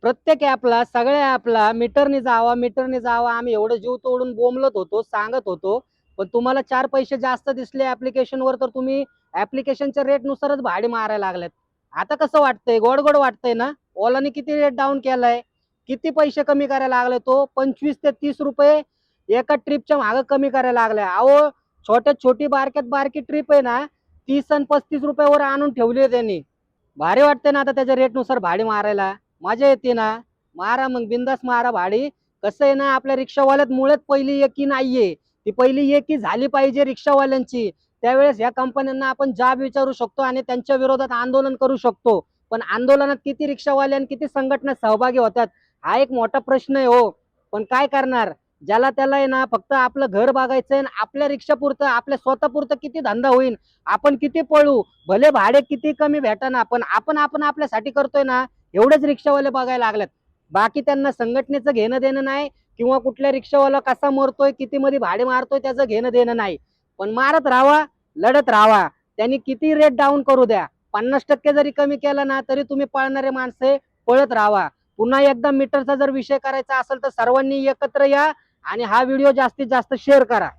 प्रत्येक ऍपला, सगळ्या ऍपला मीटरने जावा आम्ही एवढं जीव तोडून बोंबलत होतो, सांगत होतो. पण तुम्हाला 4 पैसे जास्त दिसले ऍप्लिकेशनवर तर तुम्ही ऍप्लिकेशनच्या रेट नुसारच भाडे मारायला लागलेत. आता कसं वाटतंय? गोड गोड वाटतंय ना? ओलाने किती रेट डाऊन केलाय, किती पैसे कमी करायला लागले, तो 25 ते 30 रुपये एका ट्रिपच्या मागे कमी करायला लागलाय. अहो, छोट्यात छोटी बारक्यात बारकी ट्रिप आहे ना, 30 आणि 35 रुपयावर आणून ठेवली आहे त्यांनी. भारी वाटते ना आता त्याच्या रेट नुसार भाडी मारायला. मजा येते ना? मारा मग, बिंदास मारा भाडी. कसं आहे ना, आपल्या रिक्षावाल्यात मुळात पहिली एकी नाहीये. ती पहिली एकी झाली पाहिजे रिक्षावाल्यांची. त्यावेळेस या कंपन्यांना आपण जाब विचारू शकतो आणि त्यांच्या विरोधात आंदोलन करू शकतो. पण आंदोलनात किती रिक्षावाले आणि किती संघटना सहभागी होतात, हा एक मोठा प्रश्न आहे हो. पण काय करणार, ज्याला त्याला आहे ना फक्त आपलं घर बघायचंय आणि आपल्या रिक्षापुरतं, आपल्या स्वतःपुरतं किती धंदा होईल, आपण किती पळू, भले भाडे किती कमी भेटाना, पण आपण आपल्यासाठी करतोय ना, एवढेच रिक्षावाले बघायला लागलेत. बाकी त्यांना संघटनेचं घेणं देणं नाही, किंवा कुठल्या रिक्षावाला कसा मरतोय, किती मध्ये भाडे मारतोय त्याचं घेणं देणं नाही. पण मारत राहावा, लढत राहावा. त्यांनी किती रेट डाऊन करू द्या, 50% जरी कमी केला ना, तरी तुम्ही पळणारे माणसे पळत राहावा. पुन्हा एकदा मीटरचा जर विषय करायचा असेल तर सर्वांनी एकत्र या आणि हा व्हिडिओ जास्तीत जास्त शेअर करा.